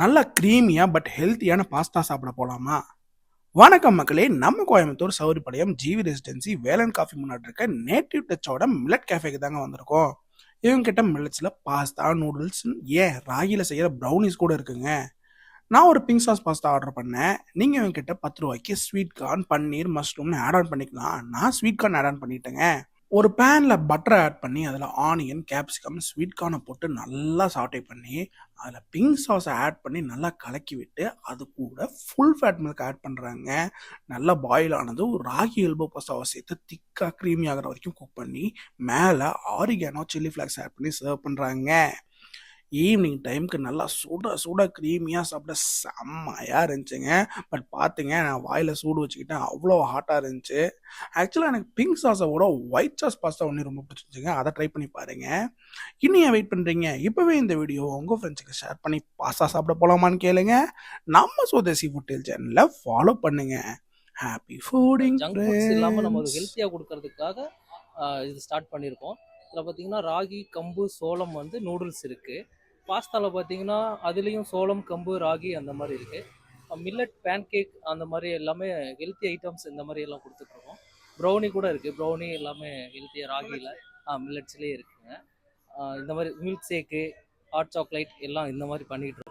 நல்ல க்ரீமியா பட் ஹெல்த்தியான பாஸ்தா சாப்பிட போலாமா? வணக்கம் மக்களே, நம்ம Coimbatore Sowripalayam GV residency Velan coffee முன்னாடி இருக்க நேட்டிவ் டச்சோட மில்லட் கேஃபேக்கு தாங்க வந்திருக்கோம். இவங்க கிட்ட மில்லட்ஸ்ல பாஸ்தா, நூடுல்ஸ், ஏன் ராகில செய்யற ப்ரௌனிஸ் கூட இருக்குங்க. நான் ஒரு பிங்க் சாஸ் பாஸ்தா ஆர்டர் பண்ணேன். நீங்க இவங்க கிட்ட 10 ரூபாய்க்கு ஸ்வீட் கார்ன், பன்னீர், மஷ்ரூம்னு ஆட் ஆன் பண்ணிக்கலாம். நான் ஸ்வீட் கார்ன் ஆட் ஆன் பண்ணிட்டேங்க. ஒரு பேன்ல பட்டர் ஆட் பண்ணி அதில் ஆனியன், கேப்சிகம், ஸ்வீட் கார்னை போட்டு நல்லா சாட்டே பண்ணி அதில் பிங்க் சாஸை ஆட் பண்ணி நல்லா கலக்கி விட்டு அது கூட ஃபுல் ஃபேட் மில்க் ஆட் பண்ணுறாங்க. நல்லா பாயில் ஆனது ஒரு ராகி எல்போ பாஸ்தாவை சேர்த்து திக்காக க்ரீமி ஆகிற வரைக்கும் குக் பண்ணி மேலே ஆரிகானோ, சில்லி ஃப்ளாக்ஸ் ஆட் பண்ணி சர்வ் பண்ணுறாங்க. ஈவினிங் டைமுக்கு நல்லா சுட சுட க்ரீமியாக சாப்பிட செம்மையாக இருந்துச்சுங்க. பட் பார்த்துங்க, நான் வாயில் சூடு வச்சுக்கிட்டேன், அவ்வளோ ஹாட்டாக இருந்துச்சு. ஆக்சுவலாக எனக்கு பிங்க் சாஸை விட ஒயிட் சாஸ் பாஸ்தா ஒன்று ரொம்ப பிடிச்சிருந்துச்சுங்க. அதை ட்ரை பண்ணி பாருங்க. இன்னும் ஏன் வெயிட் பண்ணுறீங்க? இப்போவே இந்த வீடியோ உங்கள் ஃப்ரெண்ட்ஸுக்கு ஷேர் பண்ணி பாஸ்தா சாப்பிட போகலாமான்னு கேளுங்க. நம்ம சுதேசி ஃபுட் சேனலை ஃபாலோ பண்ணுங்க. ஹாப்பி ஃபுடிங் ஜங்க் ஃபுட்ஸ் இல்லாமல் நம்ம ஃப்ரெண்ட்ஸ். ஹெல்த்தியாக கொடுக்கறதுக்காக இது ஸ்டார்ட் பண்ணியிருக்கோம். இதில் பார்த்தீங்கன்னா ராகி, கம்பு, சோளம் வந்து நூடுல்ஸ் இருக்குது. பாஸ்தாவில் பார்த்தீங்கன்னா அதுலேயும் சோளம், கம்பு, ராகி அந்த மாதிரி இருக்குது. மில்லட் பேன்கேக் அந்த மாதிரி எல்லாமே ஹெல்த்தி ஐட்டம்ஸ் இந்த மாதிரி எல்லாம் கொடுத்துட்ருக்கோம். ப்ரௌனி கூட இருக்குது. ப்ரௌனி எல்லாமே ஹெல்த்தியாக ராகியில் மில்லட்ஸ்லேயே இருக்குங்க. இந்த மாதிரி மில்க் ஷேக்கு, ஹாட் சாக்லேட் எல்லாம் இந்த மாதிரி பண்ணிகிட்டு இருக்கோம்.